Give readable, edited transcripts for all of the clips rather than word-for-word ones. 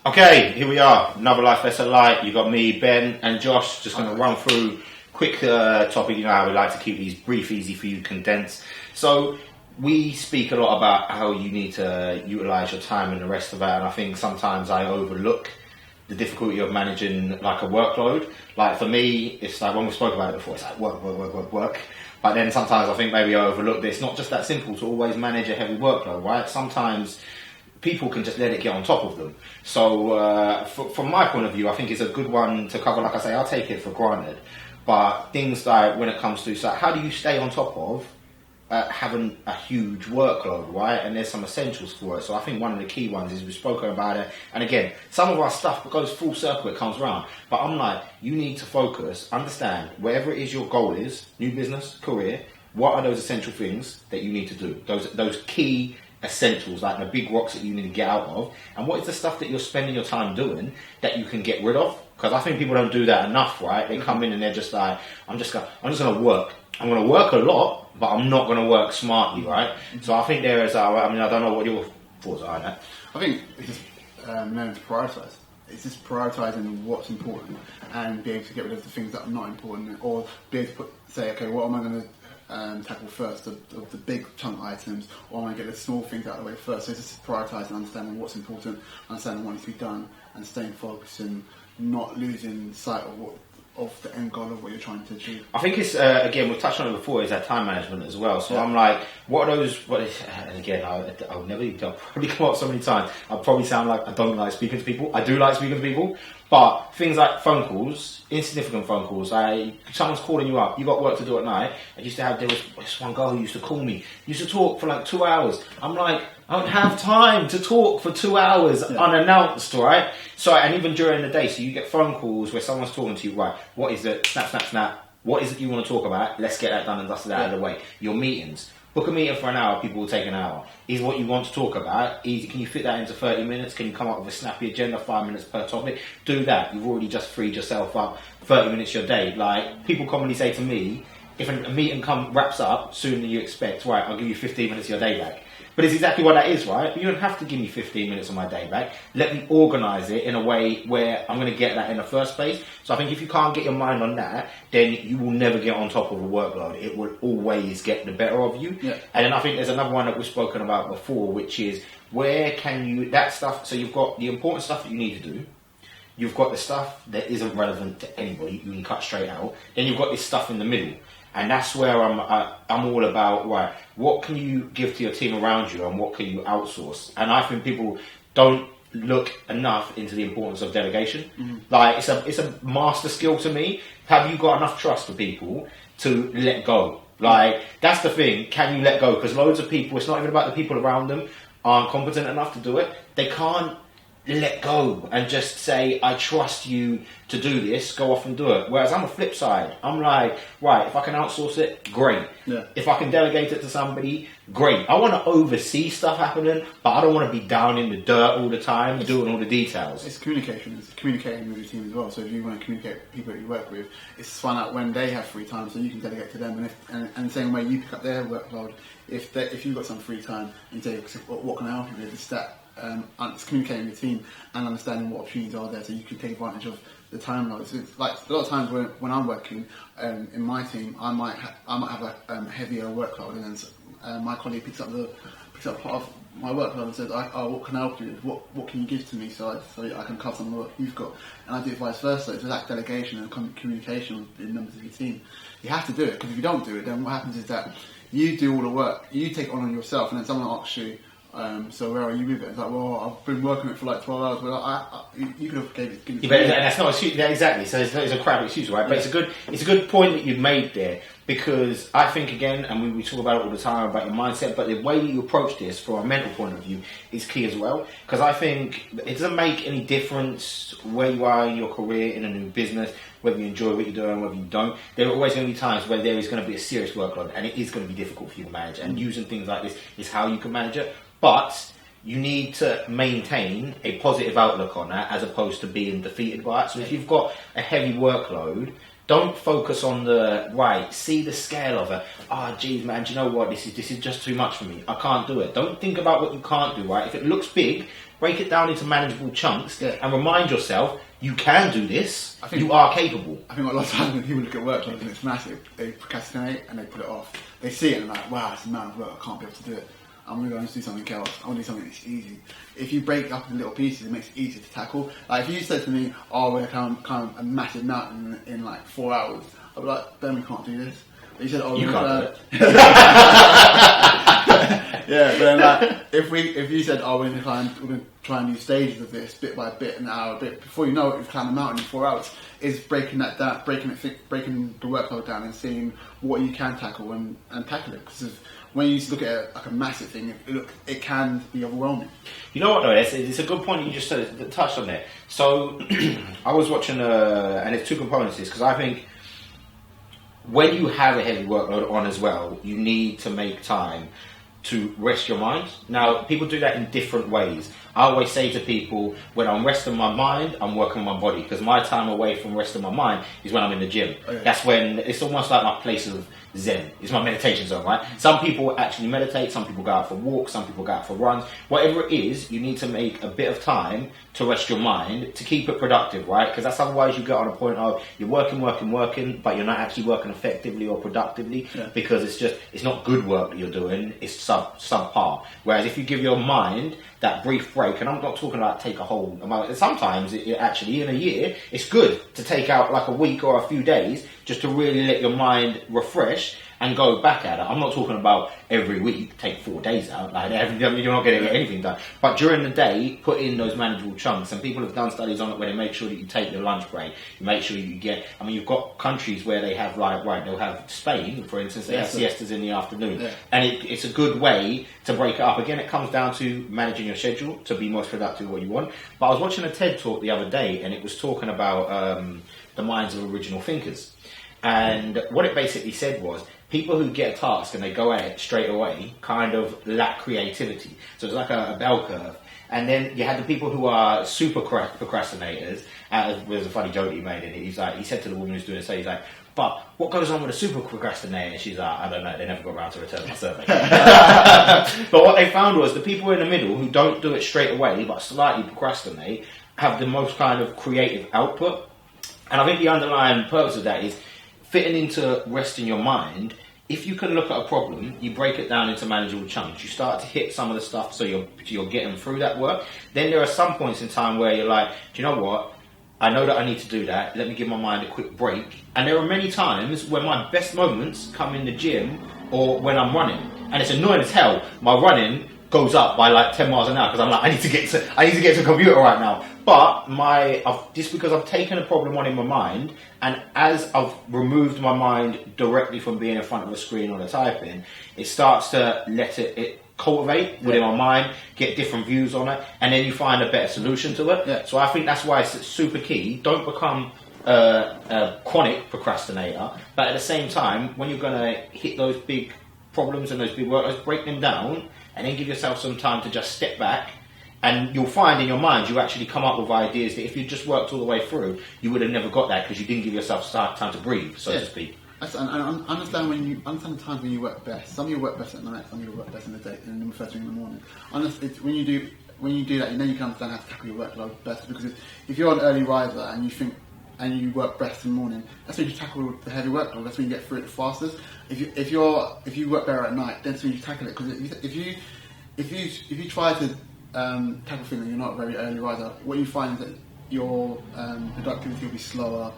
Okay, here we are. Another Lifessa Lite. You got me, Ben, and Josh. Just going to run through quick topic. You know how we like to keep these brief, easy for you, condensed. So we speak a lot about how you need to utilize your time and the rest of that. And I think sometimes I overlook the difficulty of managing like a workload. Like for me, it's like when we spoke about it before, it's like work. But then sometimes I think maybe I overlook this. It's not just that simple to always manage a heavy workload, right? Sometimes people can just let it get on top of them. So from my point of view, I think it's a good one to cover. Like I say, I'll take it for granted. But things like when it comes to, so how do you stay on top of having a huge workload, right? And there's some essentials for it. So I think one of the key ones is we've spoken about it. And again, some of our stuff goes full circle, it comes around. But I'm like, you need to focus, understand, whatever it is your goal is, new business, career, what are those essential things that you need to do? Those key essentials, like the big rocks that you need to get out of, and what is the stuff that you're spending your time doing that you can get rid of? Because I think people don't do that enough, right? They come in and they're just like, I'm just gonna work. I'm gonna work a lot, but I'm not gonna work smartly, right? So I think there is, I don't know what your thoughts are on that. I think it's just learning to prioritise. It's just prioritising what's important and be able to get rid of the things that are not important, or be able to say, okay, what am I going to tackle first, of the big chunk items, or am I going to get the small things out of the way first? So it's just prioritising, understanding what's important, understanding what needs to be done, and staying focused and not losing sight of the end goal of what you're trying to achieve. I think it's, again, we've touched on it before, is that time management as well. So yeah. I'm like, what are those, and again, I'll probably come up so many times, I'll probably sound like I don't like speaking to people. I do like speaking to people, but things like phone calls, insignificant phone calls, someone's calling you up, you got work to do at night. There was this one girl who used to call me, used to talk for like 2 hours. I'm like, I don't have time to talk for 2 hours unannounced, right? So, and even during the day, so you get phone calls where someone's talking to you, right? What is it? Snap. What is it you want to talk about? Let's get that done and dusted out of the way. Your meetings. Book a meeting for an hour, people will take an hour. Is what you want to talk about easy? Can you fit that into 30 minutes? Can you come up with a snappy agenda, 5 minutes per topic? Do that. You've already just freed yourself up 30 minutes your day. Like, people commonly say to me, if a meeting wraps up sooner than you expect, right, I'll give you 15 minutes of your day back. But it's exactly what that is, right? You don't have to give me 15 minutes of my day back. Let me organise it in a way where I'm going to get that in the first place. So I think if you can't get your mind on that, then you will never get on top of a workload. It will always get the better of you. Yeah. And then I think there's another one that we've spoken about before, which is where can you, that stuff, so you've got the important stuff that you need to do. You've got the stuff that isn't relevant to anybody, you can cut straight out. Then you've got this stuff in the middle. And that's where I'm all about, right, what can you give to your team around you and what can you outsource? And I think people don't look enough into the importance of delegation. Mm-hmm. Like, it's a master skill to me. Have you got enough trust for people to let go? Like, that's the thing. Can you let go? Because loads of people, it's not even about the people around them, aren't competent enough to do it. They can't let go and just say, I trust you to do this, go off and do it. Whereas I'm a flip side. I'm like, right, if I can outsource it, great. Yeah. If I can delegate it to somebody, great. I want to oversee stuff happening, but I don't want to be down in the dirt all the time, doing all the details. It's communication. It's communicating with your team as well. So if you want to communicate with people that you work with, it's to find out when they have free time so you can delegate to them. And the same way you pick up their workload, if you've got some free time and you say, what can I help you with? It's that. It's communicating with the team and understanding what opportunities are there so you can take advantage of the time load. So it's like a lot of times when I'm working in my team, I might have a heavier workload, and then my colleague picks up part of my workload and says, what can I help you with? What can you give to me so I can cover some of the work you've got? And I do it vice versa. It's that delegation and communication with the members of your team. You have to do it, because if you don't do it, then what happens is that you do all the work, you take it on yourself, and then someone asks you, so where are you with it? It's like, well, I've been working it for like 12 hours. Well, you could have gave it. Yeah, but that's not an excuse. Yeah, exactly. So it's a crap excuse, right? But it's a good point that you've made there, because I think, again, and we talk about it all the time about your mindset, but the way you approach this from a mental point of view is key as well. Because I think it doesn't make any difference where you are in your career, in a new business, whether you enjoy what you're doing, whether you don't. There are always going to be times where there is going to be a serious workload, and it is going to be difficult for you to manage. And using things like this is how you can manage it. But you need to maintain a positive outlook on that as opposed to being defeated by it. So if you've got a heavy workload, don't focus on see the scale of it. Geez, man, do you know what? This is just too much for me. I can't do it. Don't think about what you can't do, right? If it looks big, break it down into manageable chunks, Yeah. and remind yourself you can do this. I think- You are capable. I think a lot of times when people look at workload and it's massive, they procrastinate and they put it off. They see it and they're like, wow, it's a amount of work, I can't be able to do it. I'm going to go and do something else. I want to do something that's easy. If you break it up into little pieces, it makes it easier to tackle. Like if you said to me, oh, we're going to climb a massive mountain in like 4 hours, I'd be like, Ben, we can't do this. But you said, oh, You we're can't do gonna... Yeah, but then like, if you said, oh, we're going to try and do stages of this bit by bit, an hour a bit, before you know it, we've climbed a mountain in 4 hours. Is breaking that down, breaking the workload down, and seeing what you can tackle and tackle it. Because when you look at it like a massive thing, it can be overwhelming. You know what though, it's a good point you just said, touched on it. So I was watching, and it's two components to this, because I think when you have a heavy workload on as well, you need to make time to rest your mind. Now, people do that in different ways. I always say to people, when I'm resting my mind, I'm working my body, because my time away from resting my mind is when I'm in the gym. Oh, yeah. That's when, it's almost like my place of zen. It's my meditation zone, right? Some people actually meditate, some people go out for walks, some people go out for runs. Whatever it is, you need to make a bit of time to rest your mind, to keep it productive, right? Because that's otherwise you get on a point of you're working, but you're not actually working effectively or productively, because it's not good work that you're doing, it's subpar. Whereas if you give your mind that brief break, and I'm not talking about take a whole amount, sometimes it actually in a year, it's good to take out like a week or a few days just to really let your mind refresh and go back at it. I'm not talking about every week, take 4 days out, like you're not going to get anything done. But during the day, put in those manageable chunks, and people have done studies on it where they make sure that you take your lunch break, you make sure you get, I mean, you've got countries where they have like, right, they'll have Spain, for instance, they have siestas in the afternoon, and it's a good way to break it up. Again, it comes down to managing your schedule to be most productive what you want. But I was watching a TED talk the other day, and it was talking about the minds of original thinkers. And what it basically said was, people who get a task and they go at it straight away kind of lack creativity. So it's like a bell curve. And then you had the people who are super procrastinators. There's a funny joke he made in it. He said to the woman who's doing it, he's like, but what goes on with a super procrastinator? And she's like, I don't know, they never got around to return my survey. But what they found was the people in the middle who don't do it straight away but slightly procrastinate have the most kind of creative output. And I think the underlying purpose of that is fitting into resting your mind. If you can look at a problem, you break it down into manageable chunks. You start to hit some of the stuff so you're getting through that work. Then there are some points in time where you're like, do you know what? I know that I need to do that. Let me give my mind a quick break. And there are many times when my best moments come in the gym or when I'm running. And it's annoying as hell. My running goes up by like 10 miles an hour because I'm like, I need to get to a computer right now. But just because I've taken a problem on in my mind, and as I've removed my mind directly from being in front of a screen or the typing, it starts to let it cultivate within my mind, get different views on it, and then you find a better solution to it. Yeah. So I think that's why it's super key. Don't become a chronic procrastinator, but at the same time, when you're going to hit those big problems and those big workloads, break them down, and then give yourself some time to just step back. And you'll find in your mind you actually come up with ideas that if you just worked all the way through, you would have never got that because you didn't give yourself time to breathe, so to speak. And I understand the times when you work best. Some of you work best at night, some of you work best in the day, and then first thing in the morning. When you do that, then you can understand how to tackle your workload best. Because if you're an early riser and you work best in the morning, that's when you tackle the heavy workload. That's when you get through it the fastest. If you work better at night, that's when you tackle it. Because if you try to tackle things and you're not a very early riser, what you find is that your productivity will be slower,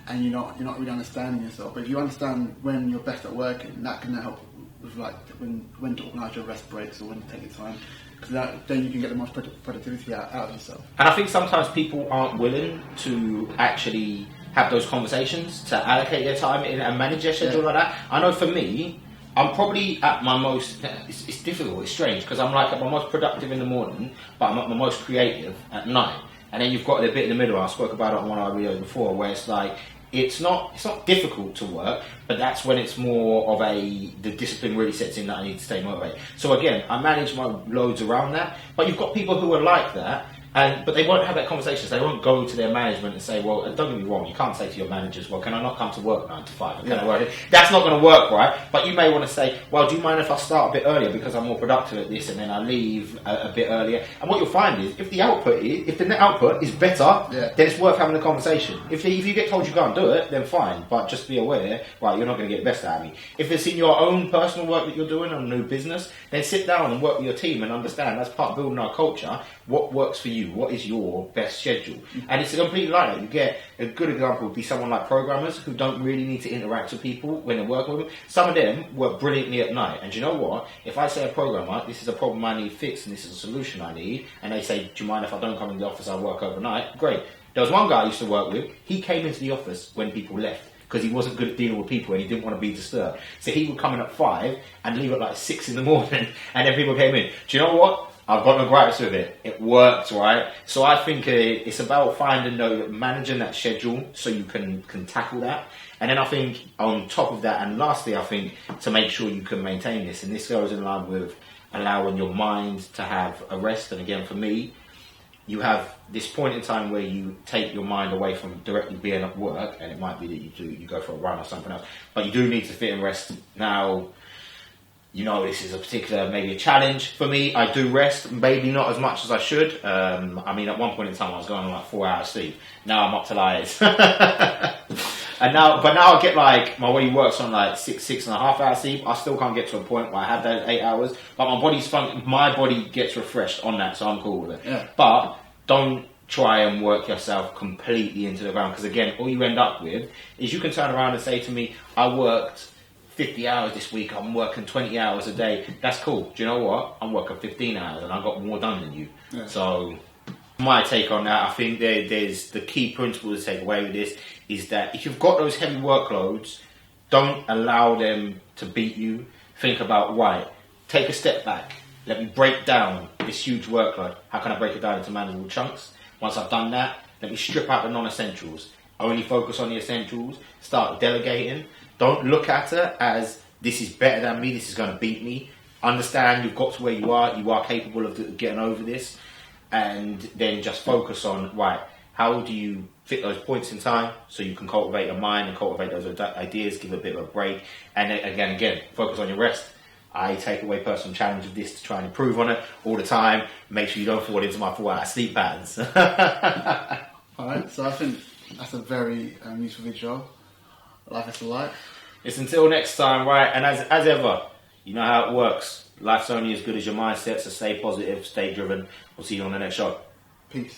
and you're not really understanding yourself. But if you understand when you're best at working, that can help with like when to organise your rest breaks or when to take your time. Because then you can get the most productivity out of yourself. And I think sometimes people aren't willing to actually have those conversations, to allocate their time and manage their schedule like that. I know for me, I'm probably at my most, it's difficult, it's strange, because I'm like at my most productive in the morning, but I'm at my most creative at night. And then you've got the bit in the middle, I spoke about it on one of our videos before, where it's like, it's not difficult to work, but that's when it's more of the discipline really sets in that I need to stay motivated. So again, I manage my loads around that, but you've got people who are like that, But they won't have that conversation. So they won't go to their management and say, well, don't get me wrong, you can't say to your managers, well, can I not come to work 9 to 5? Can I work? That's not going to work, right? But you may want to say, well, do you mind if I start a bit earlier because I'm more productive at this, and then I leave a bit earlier? And what you'll find is, if the net output is better, then it's worth having a conversation. If you get told you can't do it, then fine. But just be aware, right, you're not going to get the best out of me. If it's in your own personal work that you're doing on a new business, then sit down and work with your team and understand that's part of building our culture. What works for you? What is your best schedule? And it's completely like that. You get a good example would be someone like programmers who don't really need to interact with people when they're working with them. Some of them work brilliantly at night. And do you know what? If I say a programmer, this is a problem I need fixed and this is a solution I need, and they say, do you mind if I don't come in the office, I work overnight? Great. There was one guy I used to work with, he came into the office when people left because he wasn't good at dealing with people and he didn't want to be disturbed. So he would come in at 5 and leave at like 6 in the morning, and then people came in. Do you know what? I've got no gripes with it. It worked, right? So I think it's about managing that schedule so you can tackle that. And then I think on top of that, and lastly, I think to make sure you can maintain this, and this goes in line with allowing your mind to have a rest. And again, for me, you have this point in time where you take your mind away from directly being at work, and it might be that you go for a run or something else, but you do need to fit in rest. Now, you know, this is a particular, maybe a challenge for me. I do rest, maybe not as much as I should. I mean, at one point in time, I was going on like 4 hours sleep. Now I'm up to like, but now I get like, my body works on like 6.5 hours sleep. I still can't get to a point where I have those 8 hours, but my body gets refreshed on that, so I'm cool with it. Yeah. But don't try and work yourself completely into the ground, because again, all you end up with is you can turn around and say to me, I worked 50 hours this week, I'm working 20 hours a day. That's cool. Do you know what? I'm working 15 hours and I got more done than you. Yeah. So my take on that, I think there's the key principle to take away with this is that if you've got those heavy workloads, don't allow them to beat you. Think about, right, take a step back. Let me break down this huge workload. How can I break it down into manageable chunks? Once I've done that, let me strip out the non-essentials. Only focus on the essentials. Start delegating. Don't look at it as this is better than me, this is going to beat me. Understand you've got to where you are capable of getting over this, and then just focus on, right, how do you fit those points in time so you can cultivate your mind and cultivate those ideas, give a bit of a break, and then again, focus on your rest. I take away personal challenge of this to try and improve on it all the time. Make sure you don't fall into my 4-hour sleep patterns. Alright, so I think that's a very useful video. Lifessa Lite. It's until next time, right? And as ever, you know how it works. Life's only as good as your mindset, so stay positive, stay driven. We'll see you on the next show. Peace.